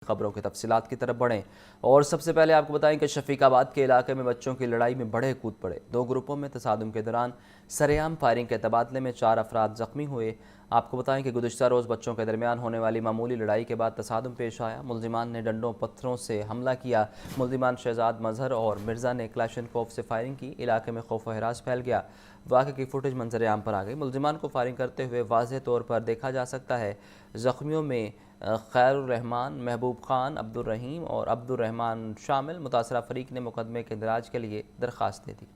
खबरों की तफसीलात की तरफ बढ़ें और सबसे पहले आपको बताएं कि शफीकाबाद के इलाके में बच्चों की लड़ाई में बढ़े कूद पड़े। दो ग्रुपों में तसादुम के दौरान सरेआम फायरिंग के तबादले में 4 अफराद जख्मी हुए। आपको बताएं कि गुज़िश्ता रोज़ बच्चों के दरमियान होने वाली मामूली लड़ाई के बाद तसादुम पेश आया। मुल्जिमान ने डंडों पत्थरों से हमला किया। मुल्जिमान शहजाद मजहर और मिर्ज़ा ने क्लाशनकोव से फायरिंग की। इलाके में खौफ व हरास फैल गया। वाक़े की फुटेज मंजर आम पर आ गई। मुल्जिमान को फायरिंग करते हुए वाज़ेह तौर पर देखा जा सकता है। ज़ख्मियों में खैरुर रहमान, महबूब खान, अब्दुल रहीम और अब्दुल रहमान शामिल। मुतासरा फरीक ने मुकदमे के इंदराज के लिए दरख्वास्त दे दी।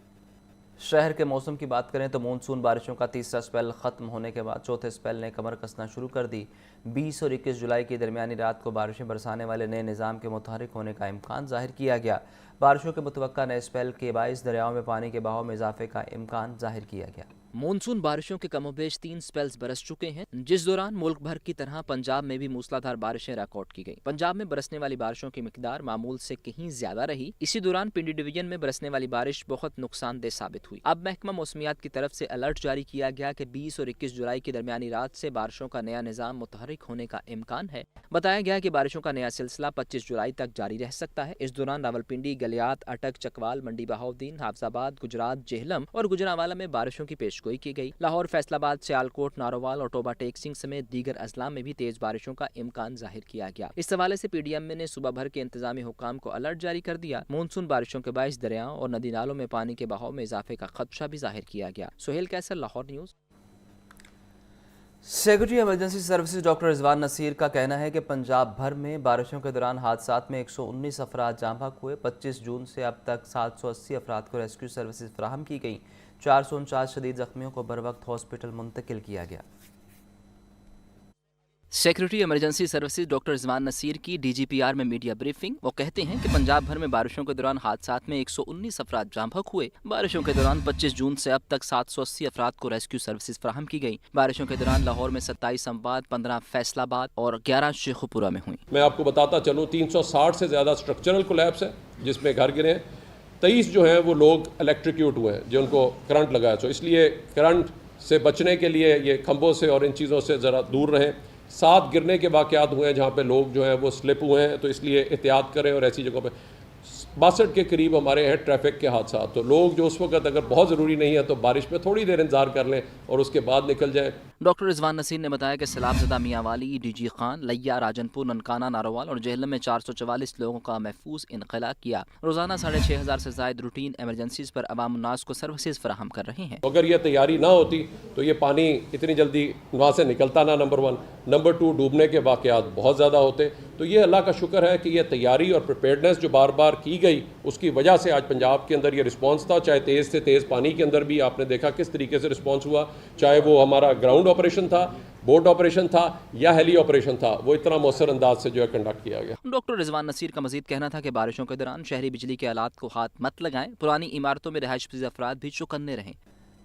शहर के मौसम की बात करें तो मानसून बारिशों का तीसरा स्पेल ख़त्म होने के बाद चौथे स्पेल ने कमर कसना शुरू कर दी। 20 और 21 जुलाई की दरमियानी रात को बारिशें बरसाने वाले नए निज़ाम के मुतहरिक होने का इम्कान ज़ाहिर किया गया। बारिशों के मुतवक्का नए स्पेल के बाइस दरियाओं में पानी के बहाव में इजाफे का इम्कान ज़ाहिर किया गया। मानसून बारिशों के कमोबेश 3 स्पेल्स बरस चुके हैं, जिस दौरान मुल्क भर की तरह पंजाब में भी मूसलाधार बारिशें रिकॉर्ड की गई। पंजाब में बरसने वाली बारिशों की मिकदार मामूल से कहीं ज्यादा रही। इसी दौरान पिंडी डिवीजन में बरसने वाली बारिश बहुत नुकसानदेह साबित हुई। अब महकमा मौसमियात की तरफ से अलर्ट जारी किया गया कि 20 और 21 जुलाई की दरमियानी रात से बारिशों का नया निज़ाम मुतहरिक होने का इम्कान है। बताया गया कि बारिशों का नया सिलसिला 25 जुलाई तक जारी रह सकता है। इस दौरान रावलपिंडी, गलियात, अटक, चकवाल, मंडी बहाउद्दीन, हाफजाबाद, गुजरात, जेहलम और गुजरांवाला में बारिशों की पेशगोई की गई। लाहौर, फैसलाबाद, सियालकोट, नारोवाल और टोबा टेक सिंह समेत दीगर अजला में भी तेज बारिशों का इम्कान जाहिर किया गया। इस हवाले से PDM ने सुबह भर के इंतजामी हुकाम को अलर्ट जारी कर दिया। मानसून बारिशों के बाइस दरियाओं और नदी नालों में पानी के बहाव में इजाफे का खदशा भी जाहिर किया गया। Sohail Qaiser, Lahore news. Secretary emergency services doctor Rizwan Naseer का कहना है कि पंजाब भर में बारिशों के दौरान हादसात में 119 अफराद जाँ बहक हुए। 25 जून से अब तक 780 अफराद को रेस्क्यू सर्विसेज फराहम की गई। 449 शदीद जख्मियों को बर वक्त हॉस्पिटल मुंतकिल किया गया। Secretary emergency services doctor Rizwan Naseer की DGPR में मीडिया ब्रीफिंग। वो कहते हैं कि पंजाब भर में बारिशों के दौरान हादसात में 119 अफराद जाँ बहक हुए। बारिशों के दौरान 25 जून से अब तक 780 अफराद को रेस्क्यू सर्विसेज फराहम की गई। बारिशों के दौरान लाहौर में 27 अम्बाद, 15 फैसलाबाद और 11 शेखुपुरा में हुई। मैं आपको बताता चलूँ 360 से ज़्यादा स्ट्रक्चरल कोलैप्स है जिसमें घर गिरे हैं। 23 जो हैं वो लोग इलेक्ट्रिक्यूट हुए हैं, जो उनको करंट लगाया। तो इसलिए करंट से बचने के लिए ये खंभों से और इन चीज़ों से ज़रा दूर रहें। 7 गिरने के वाक़यात हुए हैं जहाँ पे लोग जो हैं वो स्लिप हुए हैं, तो इसलिए एहतियात करें। और ऐसी जगहों पे 62 के करीब हमारे हैं ट्रैफिक के हादसा। तो लोग जो उस वक्त अगर बहुत ज़रूरी नहीं है तो बारिश में थोड़ी देर इंतज़ार कर लें और उसके बाद निकल जाएँ। डॉक्टर रिजवान नसीर ने बताया कि सैलाबज़दा मियांवाली, DG खान, लैया, राजनपुर, ननकाना, नारोवाल और जेहलम में 444 लोगों का महफूज इनखला किया। रोज़ाना 6500 से ज़ायद रूटीन एमरजेंसीज पर अवाम उन्नास को सर्विसेज फराहम कर रहे हैं। अगर ये तैयारी ना होती तो ये पानी इतनी जल्दी वहाँ से निकलता ना, नंबर 1। नंबर 2, डूबने के वाक़यात बहुत ज़्यादा होते। तो ये अल्लाह का शुक्र है कि ये तैयारी और प्रिपेयर्डनेस जो बार बार की गई उसकी वजह से आज पंजाब के अंदर ये रिस्पांस था। चाहे तेज़ से तेज़ पानी के अंदर भी आपने देखा किस तरीके से रिस्पांस हुआ, चाहे वो हमारा ग्राउंड ऑपरेशन था, बोट ऑपरेशन था या हेली ऑपरेशन था, वो इतना मौसर अंदाज से जो है कंडक्ट किया गया। डॉक्टर रिजवान नसीर का मजीद कहना था कि बारिशों के दौरान शहरी बिजली के आलात को हाथ मत लगाएं। पुरानी इमारतों में रिहाइश पजीर अफराद भी चौकन्ने रहें।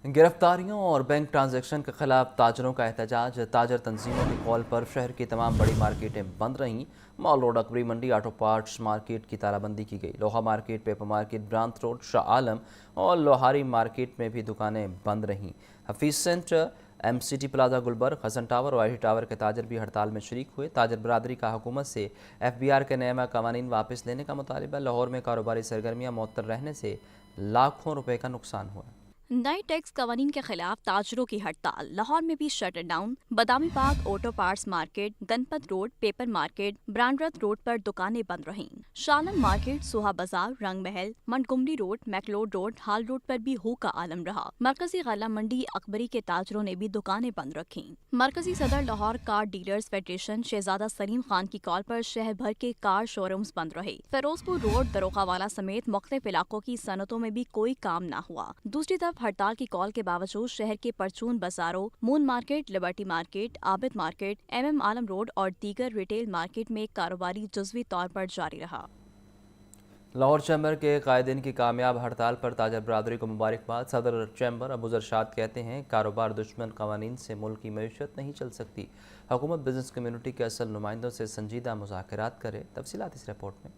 गिरफ्तारियों और बैंक ट्रांजैक्शन के खिलाफ ताजरों का एहतजाज। ताजर तंजीमों की कॉल पर शहर की तमाम बड़ी मार्केटें बंद रहीं। Mall Road, Akbari Mandi, auto parts market की तालाबंदी की गई। Loha market, paper market, Brandreth road, Shah Alam और लोहारी मार्केट में भी दुकानें बंद रहीं। Hafeez centre, MCT plaza, Gulberg, Hassan tower और IT टावर के ताजर भी हड़ताल में शरीक हुए। ताजर बरादरी का हुकूमत से FBR के नया कवानीन वापस लेने का मुतालिबा। लाहौर में कारोबारी सरगर्मियाँ मुअत्तल रहने से लाखों रुपए का नुकसान हुआ। नए टैक्स कवानीन के खिलाफ ताजरों की हड़ताल। लाहौर में भी shutter down. Badami Bagh, auto parts market, Ganpat road, paper market, Brandreth road पर दुकानें बंद रहीं। शालन मार्केट, सोहा बाजार, रंग महल, मंटगुमरी रोड, मैकलोड रोड, हाल रोड पर भी हू का आलम रहा। मरकजी गला मंडी, अकबरी के ताजरों ने भी दुकानें बंद रखीं। मरकजी सदर लाहौर कार डीलर्स फेडरेशन शहजादा सलीम खान की कॉल पर शहर भर के कार शोरूम्स बंद रहे। फिरोजपुर रोड, दरोगावाला समेत मुख्तलिफ इलाकों की सनतों में भी कोई काम न हुआ। दूसरी तरफ हड़ताल की कॉल के बावजूद शहर के परचून बाजारों, moon market, liberty market, Abid market, MM आलम रोड और दीगर रिटेल मार्केट में कारोबारी जुज़वी तौर पर जारी रहा। लाहौर चैम्बर के कायदीन की कामयाब हड़ताल पर ताजर बरादरी को मुबारकबाद। सदर चैम्बर अबू अरशाद कहते हैं, कारोबार दुश्मन कवानीन से मुल्क की मईशत नहीं चल सकती। हुकूमत बिजनेस कम्यूनिटी के असल नुमाइंदों से संजीदा मुज़ाकरात करे। तफसीलात इस रिपोर्ट में।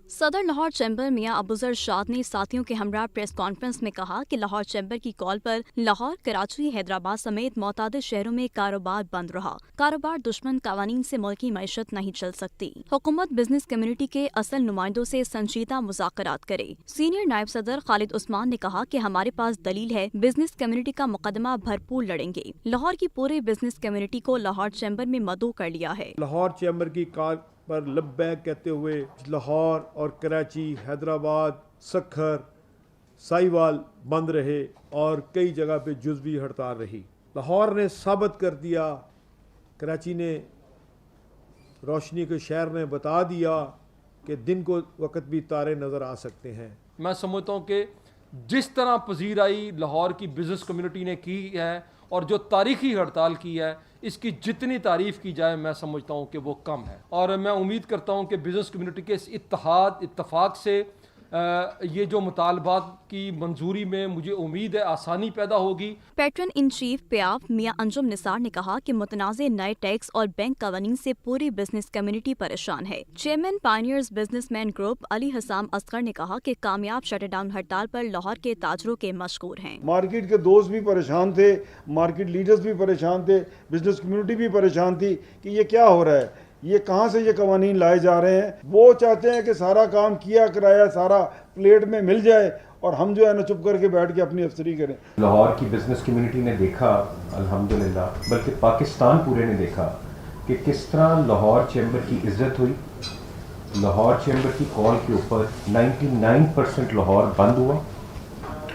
सदर लाहौर चैम्बर मियां अबूजर शाद ने साथियों के हमरा प्रेस कॉन्फ्रेंस में कहा कि लाहौर चैम्बर की कॉल पर लाहौर, कराची, हैदराबाद समेत मुतअद्दिद शहरों में कारोबार बंद रहा। कारोबार दुश्मन कवानीन से मुल्की मईशत नहीं चल सकती। हुकूमत बिजनेस कम्युनिटी के असल नुमाइंदों से संजीदा मुज़ाकरात करे। सीनियर नायब सदर खालिद उस्मान ने कहा कि हमारे पास दलील है, बिजनेस कम्युनिटी का मुकदमा भरपूर लड़ेंगे। लाहौर की पूरे बिजनेस कम्युनिटी को लाहौर चैम्बर में मदऊ कर लिया है। लाहौर चैम्बर की कॉल पर लब्बैक कहते हुए लाहौर और कराची, हैदराबाद, सखर, साहिवाल बंद रहे और कई जगह पे जुज़वी हड़ताल रही। लाहौर ने साबित कर दिया, कराची ने रोशनी के शहर ने बता दिया कि दिन को वक्त भी तारे नज़र आ सकते हैं। मैं समझता हूँ कि जिस तरह पजीराई लाहौर की बिज़नेस कम्युनिटी ने की है और जो तारीखी हड़ताल की है, इसकी जितनी तारीफ़ की जाए मैं समझता हूँ कि वो कम है। और मैं उम्मीद करता हूँ कि बिज़नेस कम्युनिटी के इस इत्तफाक से ये जो मुतालबात की मंजूरी में मुझे उम्मीद है आसानी पैदा होगी। पैट्रन इन चीफ प्याफ मियां अंजुम निसार ने कहा कि मुतनाज़े नए टैक्स और बैंक कवानीन से पूरी बिजनेस कम्युनिटी परेशान है। Chairman pioneers businessman group Ali Hasam Asghar ने कहा कि कामयाब शटडाउन हड़ताल पर लाहौर के ताजरों के मशकूर हैं। मार्केट के दोस्त भी परेशान थे, मार्केट लीडर्स भी परेशान थे, बिजनेस कम्युनिटी भी परेशान थी कि ये क्या हो रहा है, ये कहाँ से ये कवानीन लाए जा रहे हैं। वो चाहते हैं कि सारा काम किया कराया सारा प्लेट में मिल जाए और हम जो है ना चुप करके बैठ के अपनी अफसरी करें। लाहौर की बिजनेस कम्युनिटी ने देखा अल्हम्दुलिल्लाह, बल्कि पाकिस्तान पूरे ने देखा कि किस तरह लाहौर चैम्बर की इज्जत हुई। लाहौर चैम्बर की कॉल के ऊपर 99% लाहौर बंद हुआ,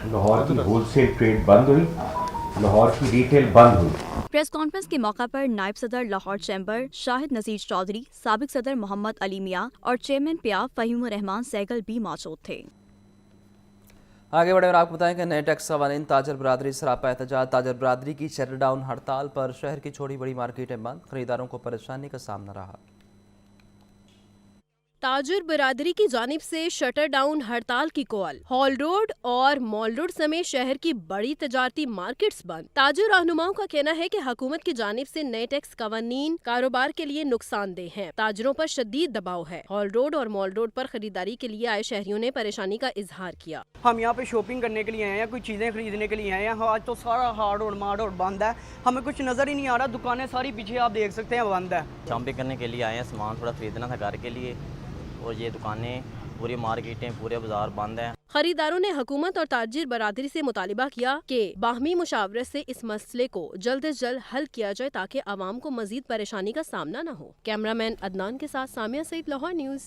लाहौर की होलसेल ट्रेड बंद हुई, लाहौर की रिटेल बंद हुई। प्रेस कॉन्फ्रेंस के मौका पर नायब सदर लाहौर चैम्बर शाहिद नजीर चौधरी, साबिक सदर मोहम्मद अली मियां और चेयरमैन प्याफ फहीमुर रहमान सहगल भी मौजूद थे। आगे बढ़े और आपको बताएं कि नए टैक्स कवानीन ताजर बरादरी सरापा एहतजाज। ताजर बरादरी की शटडाउन हड़ताल पर शहर की छोटी बड़ी मार्केटें बंद, खरीदारों को परेशानी का सामना रहा। ताजर बरादरी की जानिब से शटर डाउन हड़ताल की कॉल। हॉल रोड और मॉल रोड समेत शहर की बड़ी तजारती मार्केट्स बंद। ताजर रहनुमाओं का कहना है कि हुकूमत की जानिब से नए टैक्स कवानीन कारोबार के लिए नुकसानदेह हैं। ताजरों पर शदीद दबाव है। हॉल रोड और मॉल रोड पर खरीदारी के लिए आए शहरियों ने परेशानी का इजहार किया। हम यहाँ पे शॉपिंग करने के लिए आए हैं, कोई चीज़ें खरीदने के लिए आए हैं। आज तो सारा हार्ड रोड मार्ड रोड बंद है, हमें कुछ नज़र ही नहीं आ रहा। दुकानें सारी पीछे आप देख सकते हैं बंद है। शॉपिंग करने के लिए आए हैं, सामान थोड़ा खरीदना था घर के लिए, और ये दुकानें पूरी मार्केटें पूरे बाजार बंद हैं। खरीदारों ने हुकूमत और ताजिर बरादरी से मुतालिबा किया कि बाहमी मुशावरत से इस मसले को जल्द अज जल्द हल किया जाए ताकि आवाम को मजीद परेशानी का सामना न हो। कैमरामैन अदनान के साथ सामिया सईद, लाहौर न्यूज़।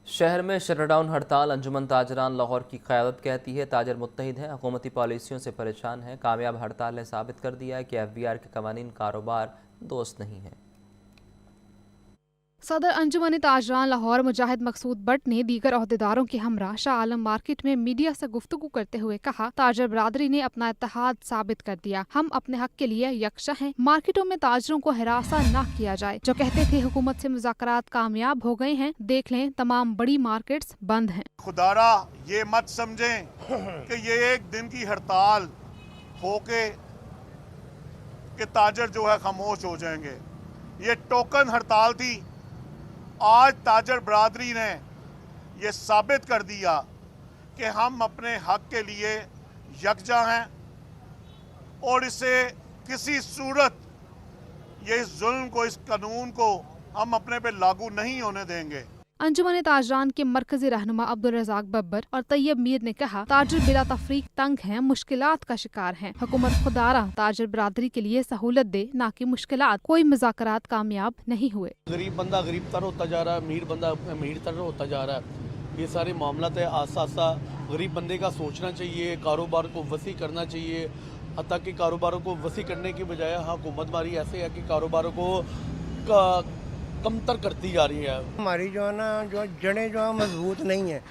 शहर में शटडाउन हड़ताल अंजुमन ताजरान लाहौर की क़यादत कहती है ताजर मुत्तहिद हैं, हुकूमती पॉलिसियों से परेशान हैं। कामयाब हड़ताल ने साबित कर दिया है कि FBR के कवानीन कारोबार दोस्त नहीं हैं। सदर अंजुमन ताजरान लाहौर मुजाहिद मकसूद बट ने दीगर अहदेदारों के हमरा शाह आलम मार्केट में मीडिया से गुफ्तगू करते हुए कहा, ताजर बरादरी ने अपना इत्तेहाद साबित कर दिया। हम अपने हक के लिए यकजा हैं। मार्केटों में ताजरों को हिरासा न किया जाए। जो कहते थे हुकूमत से मुज़ाकरात कामयाब हो गए हैं, देख लें तमाम बड़ी मार्केट्स बंद हैं। खुदारा ये मत समझें कि ये एक दिन की हड़ताल होके कि ताजर जो है खामोश हो जाएंगे। ये टोकन हड़ताल थी। आज ताजर बरादरी ने ये साबित कर दिया कि हम अपने हक के लिए यकजा हैं और इसे किसी सूरत ये इस जुल्म को, इस कानून को हम अपने पे लागू नहीं होने देंगे। अंजुमन ताजरान के मरकजी रहनुमा अब्दुल रज़ाक बब्बर और तैयब मीर ने कहा, ताजर बिला तफरीक तंग हैं, मुश्किलात का शिकार हैं। हुकूमत खुदारा ताजर बरादरी के लिए सहूलत दे, ना कि मुश्किलात। कोई मुज़ाकरात कामयाब नहीं हुए। गरीब बंदा गरीब तर होता जा रहा है, अमीर बंदा अमीर तर होता जा रहा है। ये सारे मामला है। आस्ता आस्ता गरीब बंदे का सोचना चाहिए, कारोबार को वसी करना चाहिए। हत्ता कि कारोबारों को वसी करने की बजाय हुकूमत हमारी ऐसे है कि कारोबारों को कमतर करती जा रही है। हमारी जो है ना जो जड़ें जो है मजबूत नहीं है।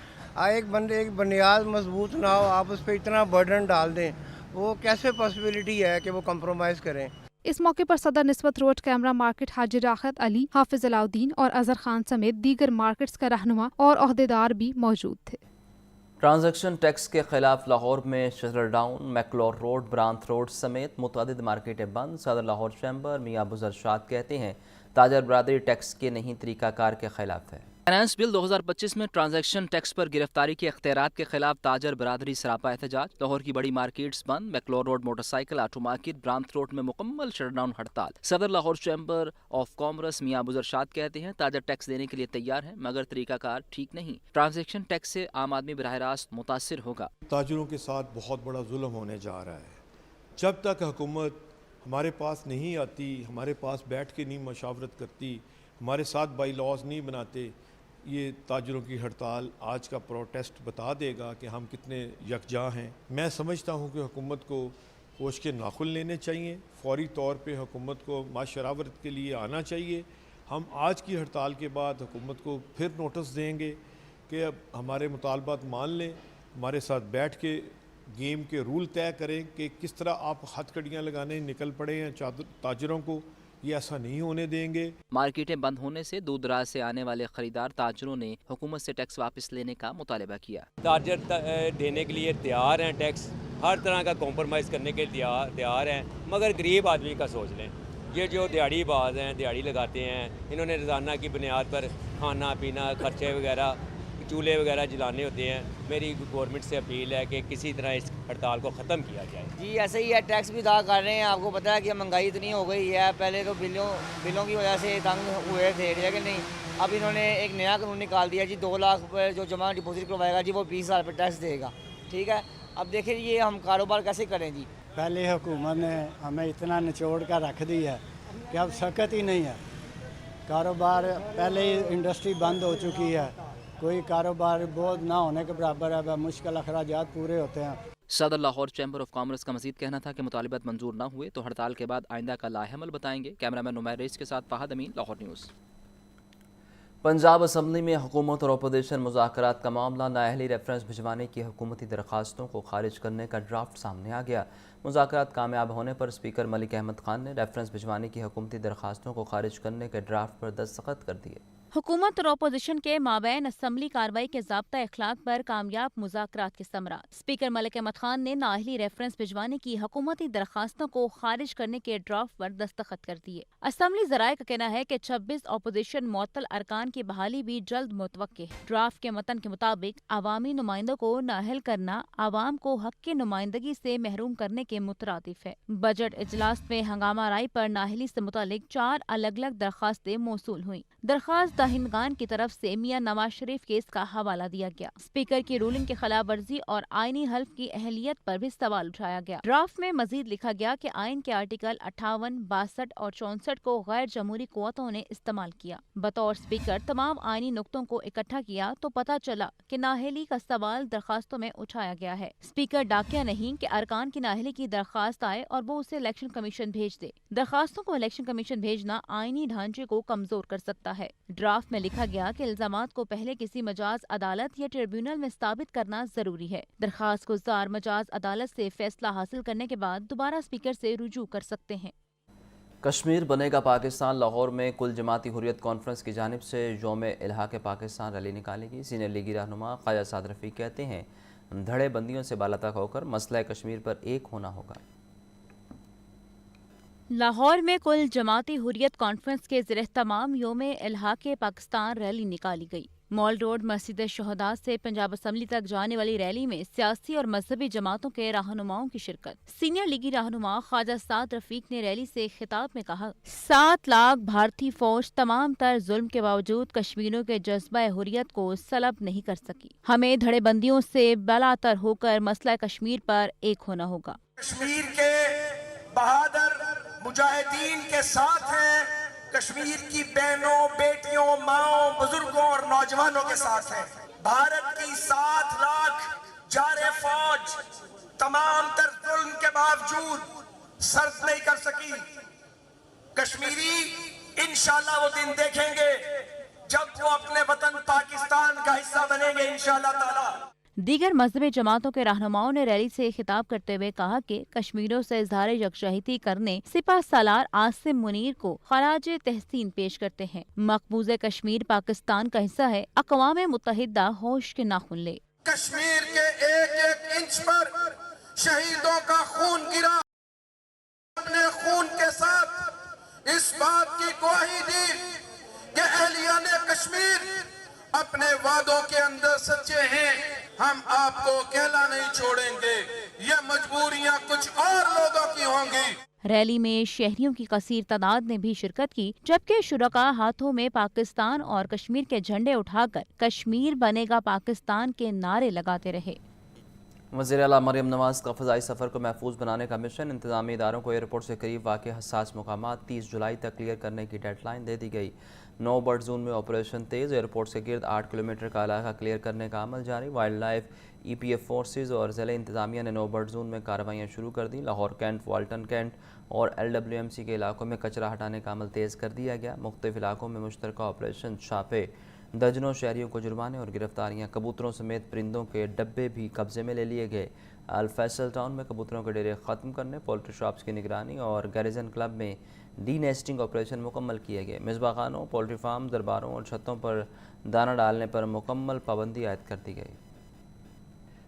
एक बुनियाद मजबूत ना हो, आप उस पर इतना बर्डन डाल दें, वो कैसे पॉसिबिलिटी है कि वो कंप्रोमाइज़ करें। इस मौके पर सदर निस्बत रोड कैमरा मार्केट हाजी राहत अली, हाफिज अलाउद्दीन और अजहर खान समेत दीगर मार्केट्स का रहनुमा और ओहदेदार भी मौजूद थे। ट्रांजैक्शन टैक्स के खिलाफ लाहौर में शटरडाउन, मैकलोर रोड, ब्रांथ रोड समेत मुतअद्दिद मार्केटें बंद। सदर लाहौर चैम्बर मियां अबूजर शाद कहते हैं ताजर बरादरी टैक्स के नहीं तरीकाकार के खिलाफ है। फाइनेंस बिल 2025 में ट्रांजैक्शन टैक्स पर गिरफ्तारी के इख्तियारात के खिलाफ ताजर बरादरी सरापा एहतजाज। लाहौर की बड़ी मार्केट्स बंद, McLeod road motorcycle auto market, Brandreth road में मुकम्मल शटडाउन हड़ताल। सदर Lahore chamber of commerce Mian Abu जरशाद कहते हैं ताजर टैक्स देने के लिए तैयार हैं मगर तरीकाकार ठीक नहीं। ट्रांजैक्शन टैक्स से आम आदमी बराह रास्त मुतासिर होगा। ताजरों के साथ बहुत बड़ा जुल्म होने जा रहा है। जब तक हुकूमत हमारे पास नहीं आती, हमारे पास बैठ के नहीं मशावरत करती, हमारे साथ बाई लॉज नहीं बनाते, ये ताजरों की हड़ताल आज का प्रोटेस्ट बता देगा कि हम कितने यकजा हैं। मैं समझता हूँ कि हुकूमत को होश के नाखुन लेने चाहिए, फौरी तौर पे हुकूमत को माशरावरत के लिए आना चाहिए। हम आज की हड़ताल के बाद हुकूमत को फिर नोटिस देंगे कि अब हमारे मुतालबात मान लें, हमारे साथ बैठ के गेम के रूल तय करें कि किस तरह आप हथकड़ियाँ लगाने निकल पड़े हैं ताजरों को, ये ऐसा नहीं होने देंगे। मार्केटें बंद होने से दूर दराज से आने वाले खरीदार ताजरों ने हुकूमत से टैक्स वापस लेने का मुतालबा किया। ताजर देने के लिए तैयार हैं, टैक्स हर तरह का कॉम्प्रोमाइज़ करने के लिए तैयार हैं, मगर गरीब आदमी का सोच लें। ये जो दिहाड़ी बाज हैं, दिहाड़ी लगाते हैं, इन्होंने रोज़ाना की बुनियाद पर खाना पीना खर्चे वगैरह चूल्हे वगैरह जलाने होते हैं। मेरी गवर्नमेंट से अपील है कि किसी तरह इस हड़ताल को ख़त्म किया जाए। जी ऐसे ही है, टैक्स भी अदा कर रहे हैं। आपको पता है कि महंगाई इतनी हो गई है, पहले तो बिलों की वजह से तंग हुए थे, कि नहीं। अब इन्होंने एक नया कानून निकाल दिया जी, 2 लाख पर जो जमा डिपॉजिट करवाएगा जी वो 20,000 पर टैक्स देगा। ठीक है, अब देखिए ये हम कारोबार कैसे करें जी। पहले हुकूमत ने हमें इतना निचोड़ कर रख दी है कि अब सकत ही नहीं है। कारोबार पहले ही इंडस्ट्री बंद हो चुकी है, कोई कारोबार बहुत ना होने के बराबर है, मुश्किल अखराजात पूरे होते हैं। सदर लाहौर चैम्बर ऑफ कॉमर्स का मजीद कहना था कि मुतालिबात मंजूर न हुए तो हड़ताल के बाद आइंदा का लाहेमल बताएंगे। कैमरामैन नुमैर रेस के साथ फाहद अमीन, लाहौर न्यूज़। पंजाब असम्बली में हुकूमत और अपोजिशन मुज़ाकरात का मामला, नाअहली रेफरेंस भिजवाने की हुकूमती दरखास्तों को खारिज करने का ड्राफ्ट सामने आ गया। मुज़ाकरात कामयाब होने पर स्पीकर मलिक अहमद खान ने रेफरेंस भिजवाने की हुकूमती दरखास्तों को खारिज करने के ड्राफ्ट पर दस्तखत कर दिए। हुकूमत और अपोजिशन के माबैन असम्बली कार्रवाई के ज़ाब्ता इखलाक पर कामयाब मुज़ाकरात के समरात। स्पीकर मलिक अहमद खान ने नाअहली रेफरेंस भिजवाने की हुकूमती दरखास्तों को खारिज करने के ड्राफ्ट पर दस्तखत कर दिए। असम्बली ज़राए का कहना है कि 26 अपोजिशन मुअत्तल अरकान की बहाली भी जल्द मुतवक्के है। ड्राफ्ट के मतन के मुताबिक अवामी नुमाइंदों को नाअहल करना आवाम को हक की नुमाइंदगी से महरूम करने के मुतरादिफ है। बजट इजलास में हंगामा राय पर नाअहली से मुतालिक 4 अलग अलग दरखास्तें मौसूल हुई। दरखास्त हिंदगान की तरफ से मियां नवाज शरीफ केस का हवाला दिया गया। स्पीकर की रूलिंग की खिलाफ वर्जी और आईनी हल्फ की अहलियत पर भी सवाल उठाया गया। ड्राफ्ट में मजीद लिखा गया कि आइन के आर्टिकल 58, 62 और 64 को गैर जमहूरी कुव्वतों ने इस्तेमाल किया। बतौर स्पीकर तमाम आईनी नुक्तों को इकट्ठा किया तो पता चला कि नाअहली का सवाल दरखास्तों में उठाया गया है। स्पीकर डाकिया नहीं कि अरकान की नाअहली की दरखास्त आए और वो उसे इलेक्शन कमीशन भेज दे। दरखास्तों को इलेक्शन कमीशन भेजना आईनी ढांचे को कमजोर कर सकता है। ड्राफ्ट में लिखा गया कि इल्जामात को पहले किसी मजाज अदालत या ट्रिब्यूनल में साबित करना जरूरी है। दरखास्त गुज़ार मजाज अदालत से फैसला हासिल करने के बाद दोबारा स्पीकर से रुजू कर सकते हैं। कश्मीर बनेगा पाकिस्तान। लाहौर में कुल जमाती हुर्रियत कॉन्फ्रेंस की जानिब से यौम इल्हाक़ पाकिस्तान रैली निकालेगी। सीनियर लीगी रहनुमा ख्वाजा साद रफ़ीक कहते हैं धड़े बंदियों से बालातक होकर मसला कश्मीर पर एक होना होगा। लाहौर में कुल जमाती हुर्रियत कॉन्फ्रेंस के ज़ेर-ए-तमाम यौम इल्हाक़ पाकिस्तान रैली निकाली गई। मॉल रोड मस्जिद शहदा से पंजाब असम्बली तक जाने वाली रैली में सियासी और मजहबी जमातों के रहनुमाओं की शिरकत। सीनियर लीगी रहनुमा ख्वाजा साद रफ़ीक ने रैली से खिताब में कहा, 7 लाख भारतीय फौज तमाम तर जुल्म के बावजूद कश्मीरियों के जज्बा हुर्रियत को सलब नहीं कर सकी। हमें धड़ेबंदियों से बालातर होकर मसला कश्मीर पर एक होना होगा। कश्मीर के बहादुर मुजाहिदीन के साथ हैं, कश्मीर की बहनों, बेटियों, माओं, बुजुर्गों और नौजवानों के साथ हैं। भारत की 7 लाख जारे फौज तमाम तर जुल्म के बावजूद सर्द नहीं कर सकी। कश्मीरी इंशाल्लाह वो दिन देखेंगे जब वो अपने वतन पाकिस्तान का हिस्सा बनेंगे इंशाल्लाह ताला। दीगर मजहबी जमातों के रहनुमाओं ने रैली से खिताब करते हुए कहा कि कश्मीरियों से इजहार यकजहती करने सिपा सालार आसिम मुनीर को खराज तहसीन पेश करते हैं। मकबूज कश्मीर पाकिस्तान का हिस्सा है, अक़वाम मुत्तहिदा होश के नाखुन ले। कश्मीर के एक इंच पर शहीदों का खून गिरा। अपने खून के साथ इस बात की गवाही दी कि अहलियाने कश्मीर अपने वादों के अंदर सच्चे हैं, हम आपको अकेला नहीं छोड़ेंगे। ये मजबूरियां कुछ और लोगों की होंगी। रैली में शहरियों की कसीर तादाद ने भी शिरकत की, जबकि शुरका हाथों में पाकिस्तान और कश्मीर के झंडे उठाकर कश्मीर बनेगा पाकिस्तान के नारे लगाते रहे। वज़ीर आला मरियम नवाज़ का फ़ज़ाई सफ़र को महफूज बनाने का मिशन, इंतज़ामी इदारों को एयरपोर्ट से करीब वाक़ हसास मकामात 30 जुलाई तक क्लियर करने की डेडलाइन दे दी गई। 9 बर्ड जोन में ऑपरेशन तेज़, एयरपोर्ट से गिर्द 8 किलोमीटर का इलाका क्लियर करने का अमल जारी। वाइल्ड लाइफ, EPF फोर्सेज और ज़िला इंतज़ामिया ने 9 बर्ड जोन में कार्रवाइयाँ शुरू कर दी। लाहौर कैंट, वाल्टन कैंट और LWMC के इलाकों में कचरा हटाने का अमल तेज़ कर दिया गया। मुख्तलिफ इलाकों में मुश्तरका ऑपरेशन, छापे, दर्जनों शहरियों को जुर्माने और गिरफ्तारियाँ। कबूतरों समेत परिंदों के डब्बे भी कब्जे में ले लिए गए। अल फैसल टाउन में कबूतरों के डेरे ख़त्म करने, पोल्ट्री शॉप्स की निगरानी और गैरिजन क्लब में डी नेस्टिंग ऑपरेशन मुकम्मल किए गए। मिसबाखानों, पोल्ट्री फार्म, दरबारों और छतों पर दाना डालने पर मुकम्मल पाबंदी आयद कर दी गई।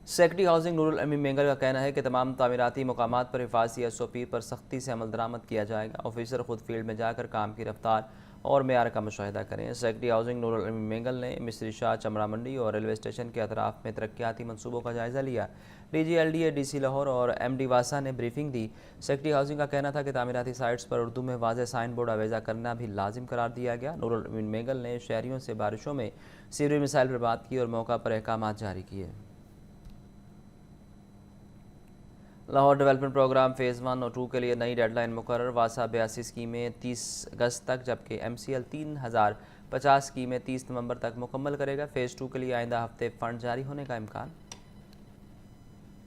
सेक्रेटरी हाउसिंग नूरुल अमीन मेंगल का कहना है कि तमाम तामीराती मकामात पर हिफाजती SOP पर सख्ती से अमल दरामद किया जाएगा। ऑफिसर खुद फील्ड में जाकर काम की रफ्तार और मेयार का मुशाहिदा करें। सेक्रेटरी हाउसिंग नूरुल अमीन मेंगल ने मिस्री शाह, चमड़ा मंडी और रेलवे स्टेशन के अतराफ में तरक्याती मनसूबों का जायज़ा लिया। DG LDA, DC लाहौर और MD वासा ने ब्रीफिंग दी। सेक्रेटरी हाउसिंग का कहना था कि तामीराती साइट्स पर उर्दू में वाज़ेह साइन बोर्ड आवेज़ा करना भी लाजिम करार दिया गया। नूरुल अमीन मेंगल ने शहरियों से बारिशों में सीवरेज मिसाइल पर बात की और मौका पर अहकाम जारी किए। लाहौर डेवलपमेंट प्रोग्राम फ़ेज़ 1 और 2 के लिए नई डेडलाइन मुकर्रर। वासा 82 स्कीमें 30 अगस्त तक, जबकि MCL 3050 स्कीमें 30 नवंबर तक मुकम्मल करेगा। फ़ेज़ 2 के लिए आइंदा हफ्ते फ़ंड जारी होने का इम्कान।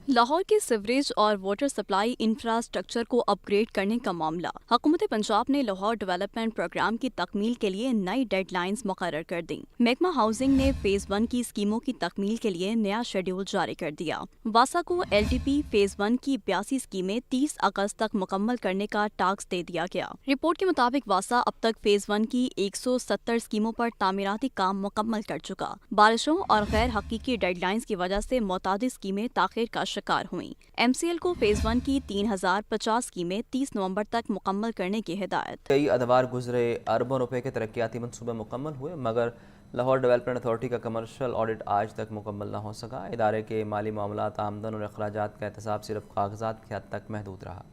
लाहौर के सीवरेज और वाटर सप्लाई इंफ्रास्ट्रक्चर को अपग्रेड करने का मामला। हुकूमत पंजाब ने लाहौर डेवलपमेंट प्रोग्राम की तकमील के लिए नई डेडलाइंस मुकर्रर कर दी। महकमा हाउसिंग ने फ़ेज़ 1 की स्कीमों की तकमील के लिए नया शेड्यूल जारी कर दिया। वासा को LDP फ़ेज़ 1 की 82 स्कीमें 30 अगस्त तक मुकम्मल करने का टास्क दे दिया गया। रिपोर्ट के मुताबिक वासा अब तक फ़ेज़ 1 की 170 स्कीमों पर तामीराती काम मुकम्मल कर चुका। बारिशों और गैर हकीकी डेडलाइंस की वजह से मुतादिद स्कीमें ताख़ीर का शिकार हुई। MCL को फ़ेज़ 1 की 3050 स्कीमें 30 नवंबर तक मुकम्मल करने की हिदायत। कई अदवार गुजरे, अरबों रुपए के तरक्याती मनसूबे मुकम्मल हुए, मगर लाहौर डेवलपमेंट अथॉरिटी का कमर्शियल ऑडिट आज तक मुकम्मल न हो सका। इदारे के माली मामलात, आमदन और अखराजात का एहतसाब सिर्फ कागजात की हद तक महदूद रहा।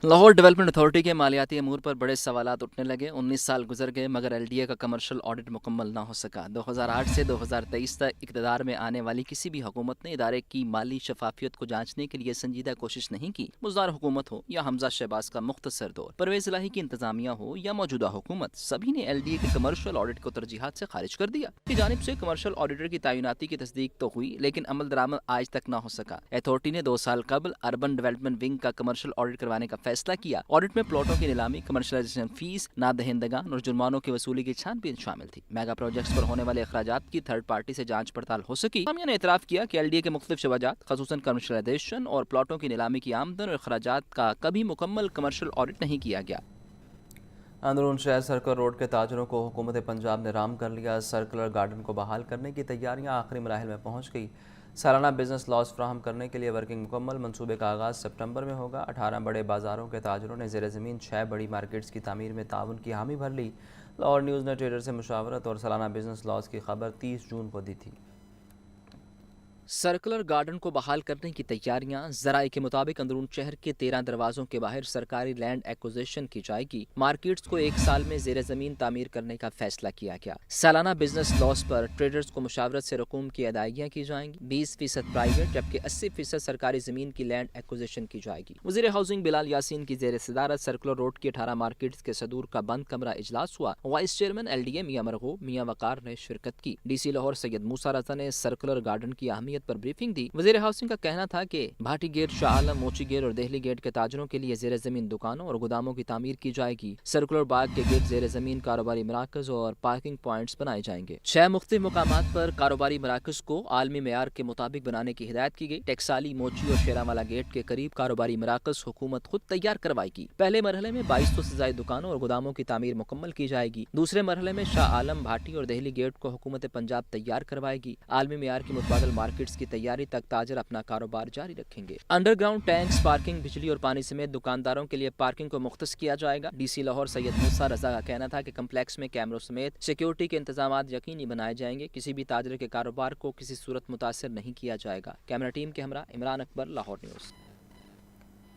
लाहौर डेवलपमेंट अथॉरिटी के मालियाती अमूर पर बड़े सवालात उठने लगे। 19 साल गुजर गए मगर LDA का कमर्शियल ऑडिट मुकम्मल ना हो सका। 2008 से 2023 तक इक़्तिदार में आने वाली किसी भी हुकूमत ने इदारे की माली शफाफियत को जांचने के लिए संजीदा कोशिश नहीं की। मुज़दार हुकूमत हो या हमजा शहबाज का मुख्तसर दौर, परवेज़ इलाही की इंतजामिया हो या मौजूदा हुकूमत, सभी ने LDA के कमर्शियल ऑडिट को तरजीहात से खारिज कर दिया। की जानिब से कमर्शियल ऑडिटर की तैनाती की तस्दीक तो हुई, लेकिन अमल दरामद आज तक ना हो सका। अथॉरिटी ने 2 साल कबल अर्बन डेवलपमेंट विंग का कमर्शियल ऑडिट करवाने का फैसला किया। ऑडिट में प्लॉटों की नीलामी, कमर्शलाइजेशन फीस, नादहिंदगान और जुर्मानों की वसूली की छानबीन शामिल थी। मेगा प्रोजेक्ट्स पर होने वाले अखराजात की थर्ड पार्टी से जांच पड़ताल हो सकी। हामिया ने एतराफ़ किया कि LDA के मुख्तलिफ शवाजात, खसूसन कमर्शलाइजेशन और प्लॉटों की नीलामी की आमदन और अखराजात का कभी मुकम्मल कमर्शियल ऑडिट नहीं किया गया। अंदरून शहर सर्कल रोड के ताजरों को हुकूमत पंजाब ने राम कर लिया। सर्कुलर गार्डन को बहाल करने की तैयारियां आखिरी मराहिल में पहुंच गई। सालाना बिजनेस लॉस फ्राहम करने के लिए वर्किंग मुकम्मल। मंसूबे का आगाज़ सितंबर में होगा। 18 बड़े बाज़ारों के ताजरों ने ज़ेर ज़मीन 6 बड़ी मार्केट्स की तामीर में ताउन की हामी भर ली। लाहौर न्यूज़ ने ट्रेडर से मुशावरत और सालाना बिजनेस लॉस की खबर 30 जून को दी थी। सर्कुलर गार्डन को बहाल करने की तैयारियां। ज़राए के मुताबिक अंदरून शहर के 13 दरवाज़ों के बाहर सरकारी लैंड एक्विजिशन की जाएगी। मार्केट्स को 1 साल में ज़ेर ज़मीन तामीर करने का फैसला किया गया। सालाना बिजनेस लॉस पर ट्रेडर्स को मुशावरत से रकूम की अदायगियाँ की जाएंगी। 20% प्राइवेट जबकि 80% सरकारी ज़मीन की लैंड एक्विजिशन की जाएगी। वज़ीर हाउसिंग बिलाल यासीन की ज़ेर सदारत सर्कुलर रोड की 18 मार्केट्स के सदूर का बंद कमरा इजलास हुआ। वाइस चेयरमैन LDA मियां मरगूब मियां वकार ने शिरकत की। DC लाहौर सैयद मूसा रज़ा ने सर्कुलर गार्डन की अहमियत पर ब्रीफिंग दी। वज़ीर हाउसिंग का कहना था कि भाटी गेट, शाह आलम, मोची गेट और देहली गेट के ताजरों के लिए ज़ेर ज़मीन दुकानों और गोदामों की तामीर की जाएगी। सर्कुलर बाग के गेट ज़ेर ज़मीन कारोबारी मराकज़ और पार्किंग पॉइंट्स बनाए जाएंगे। 6 मुख्तलिफ मकामात पर कारोबारी मराकज़ को आलमी मेयार के मुताबिक बनाने की हिदायत की गई। टेक्साली, मोची और शेरावाला गेट के करीब कारोबारी मराकज़ हुकूमत खुद तैयार करवाएगी। पहले मरहले में 2200 से ज़ायद दुकानों और गोदामों की तामीर मुकम्मल की जाएगी। दूसरे मरहले में शाह आलम, भाटी और देहली गेट को हुकूमत पंजाब तैयार करवाएगी। आलमी मेयार की मुतबादल मार्केट मार्केट्स की तैयारी तक ताजर अपना कारोबार जारी रखेंगे। अंडरग्राउंड टैंक्स, पार्किंग, बिजली और पानी समेत दुकानदारों के लिए पार्किंग को मुख्तस किया जाएगा। डीसी लाहौर सैयद मूसा रजा का कहना था कि कम्प्लेक्स में कैमरों समेत सिक्योरिटी के इंतजाम यकीनी बनाए जाएंगे। किसी भी ताजर के कारोबार को किसी सूरत मुतासर नहीं किया जाएगा। कैमरा टीम के हमरा इमरान अकबर, लाहौर न्यूज़।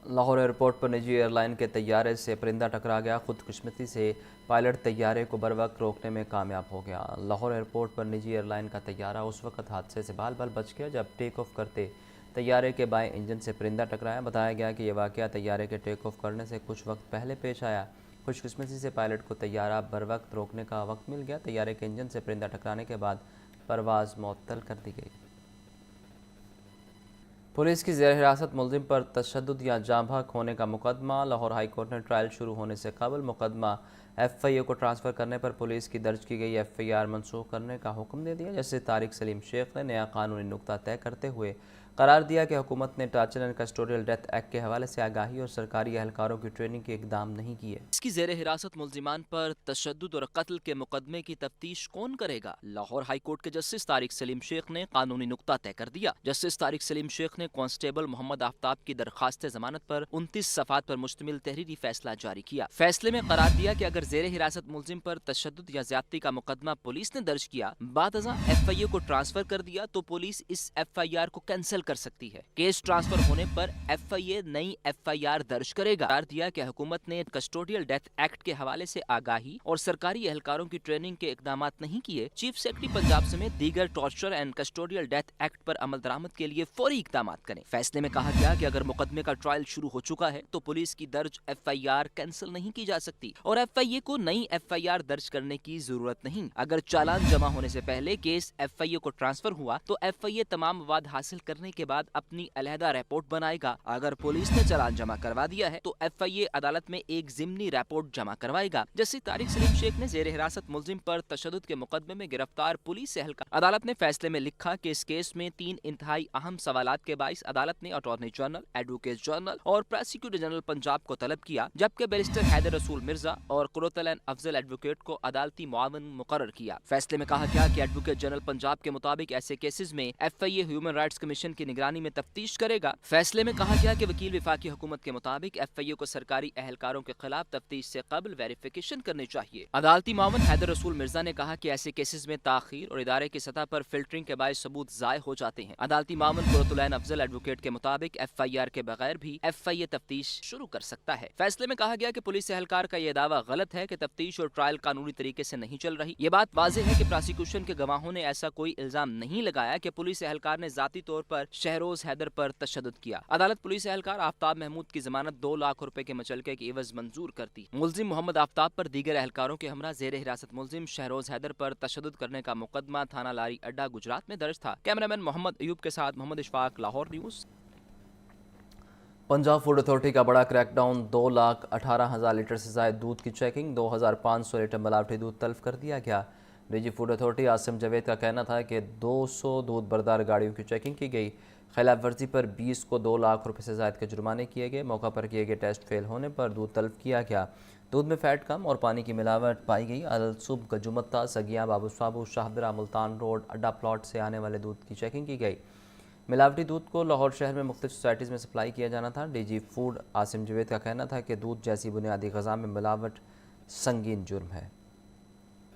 लाहौर एयरपोर्ट पर निजी एयरलाइन के तैयारे से परिंदा टकरा गया। खुदकिस्मती से पायलट तैयारे को बरवक्त रोकने में कामयाब हो गया। लाहौर एयरपोर्ट पर निजी एयरलाइन का तैयारा उस वक्त हादसे से बाल बाल बच गया जब टेक ऑफ करते तैयारे के बाएं इंजन से परिंदा टकराया। बताया गया कि यह वाक़या तैयारे के टेक ऑफ करने से कुछ वक्त पहले पेश आया। खुशकिस्मती से पायलट को तैयारा बरवक्त रोकने का वक्त मिल गया। तैयारे के इंजन से परिंदा टकराने के बाद परवाज़ मुअत्तल कर दी गई। पुलिस की ज़ेर हिरासत मुलजिम पर तशद्दुद या जाँ बहक होने का मुकदमा। लाहौर हाई कोर्ट ने ट्रायल शुरू होने से कबल मुकदमा FIA को ट्रांसफ़र करने पर पुलिस की दर्ज की गई FIR मनसूख करने का हुक्म दे दिया। जैसे तारिक सलीम शेख ने नया कानूनी नुक्ता तय करते हुए करार दिया कि हुकूमत ने torture and custodial death act के हवाले से आगाही और सरकारी एहलकारों की ट्रेनिंग के इकदाम नहीं किए। इसकी ज़ेर हिरासत मुलजिमान पर तशद्दुद और कत्ल के मुकदमे की तफ्तीश कौन करेगा? लाहौर हाई कोर्ट के जस्टिस तारिक सलीम शेख ने कानूनी नुक्ता तय कर दिया। जस्टिस तारिक सलीम शेख ने कांस्टेबल मोहम्मद आफ्ताब की दरखास्त जमानत पर 29 सफ़ात पर मुश्तमिल तहरीरी फैसला जारी किया। फैसले में करार दिया कि अगर ज़ेर हिरासत मुलजिम पर तशद्दुद या ज्यादती का मुकदमा पुलिस ने दर्ज किया, बाद अज़ां FIA को ट्रांसफर कर दिया तो पुलिस इस FIR को कैंसिल कर सकती है। केस ट्रांसफर होने पर FIA नई FIR दर्ज करेगा। करार दिया कि हुकूमत ने कस्टोडियल डेथ एक्ट के हवाले से आगाही और सरकारी एहलकारों की ट्रेनिंग के इकदाम नहीं किए। चीफ सेक्रेटरी पंजाब समेत दीगर torture and custodial death act पर अमल दरामद के लिए फौरी इकदाम करें। फैसले में कहा गया कि अगर मुकदमे का ट्रायल शुरू हो चुका है तो पुलिस की दर्ज FIR कैंसिल नहीं की जा सकती और FIA को नई FIR दर्ज करने की जरूरत नहीं। अगर चालान जमा होने से पहले केस FIA को ट्रांसफर हुआ तो FIA तमाम मवाद हासिल करने के बाद अपनी अलहदा रिपोर्ट बनाएगा। अगर पुलिस ने चालान जमा करवा दिया है तो FIA अदालत में एक जिम्नी रिपोर्ट जमा करवाएगा। जस्टिस तारिक सलीम शेख ने ज़ेर हिरासत मुलजिम पर तशद्दुद के मुकदमे में गिरफ्तार पुलिस एहलकार। अदालत ने फैसले में लिखा कि इस केस में 3 इंतहाई अहम सवालात के बाइस अदालत ने अटॉर्नी जनरल, एडवोकेट जनरल और प्रोसिक्यूटर जनरल पंजाब को तलब किया, जबकि बैरिस्टर हैदर रसूल मिर्जा और कुर्रतुल ऐन अफजल एडवोकेट को अदालती मुआवन मुकर्रर किया। फैसले में कहा गया कि एडवोकेट जनरल पंजाब के मुताबिक ऐसे केसेस में FIA ह्यूमन राइट्स कमीशन की निगरानी में तफ्तीश करेगा। फैसले में कहा गया कि वकील विफाकी हुकूमत के मुताबिक FIA को सरकारी एहलकारों के खिलाफ तफ्तीश से कबल वेरिफिकेशन करनी चाहिए। अदालती मुआवन हैदर रसूल मिर्जा ने कहा कि ऐसे केसेस में ताखीर और इदारे की सतह पर फिल्टरिंग के बायस सबूत ज़ाय हो जाते हैं। अदालती मुआवन कुर्रतुल ऐन अफजल एडवोकेट के मुताबिक FIR के बगैर भी FIA तफ्तीश शुरू कर सकता है। फैसले में कहा गया कि पुलिस एहलकार का यह दावा गलत है कि तफ्तीश और ट्रायल कानूनी तरीके से नहीं चल रही। ये बात वाज़ेह है कि प्रोसिक्यूशन के गवाहों ने ऐसा कोई इल्जाम नहीं लगाया कि पुलिस एहलकार ने जाती तौर पर शहरोज हैदर पर तशद्दुद किया। अदालत पुलिस एहलकार आफ्ताब महमूद की जमानत 2 लाख रुपए के मुचलके की एवज मंजूर करती। मुलजिम मोहम्मद आफ्ताब पर दीगर एहलकारों के हमरा ज़ेर हिरासत मुलजिम शहरोज हैदर पर तशद्दुद करने का मुकदमा थाना लारी अड्डा गुजरात में दर्ज था। कैमरामैन मोहम्मद अयूब के साथ Mohammad Ishfaq, Lahore news. Punjab food authority का बड़ा क्रैकडाउन। 2,18,000 लीटर से ज़ायद दूध की चेकिंग। 2,500 लीटर मिलावटी दूध तल्फ कर दिया गया। DG food authority Asim Javed का कहना था कि 200 दूध बरदार गाड़ियों की चेकिंग की गई। खिलाफ वर्जी पर 20 को 2 लाख रुपए से ज़ायद के जुर्माने किए गए। मौका पर किए गए टेस्ट फेल होने पर दूध तल्फ किया गया। दूध में फ़ैट कम और पानी की मिलावट पाई गई। अलसुब, गजुमत्ता, सगिया, बाबू साबू, शाहदरा, मुल्तान रोड, अड्डा प्लॉट से आने वाले दूध की चेकिंग की गई। मिलावटी दूध को लाहौर शहर में मुख्तलिफ सोसाइटीज़ में सप्लाई किया जाना था। डीजी फूड आसिम जावेद का कहना था कि दूध जैसी बुनियादी ग़ज़ा में मिलावट संगीन जुर्म है।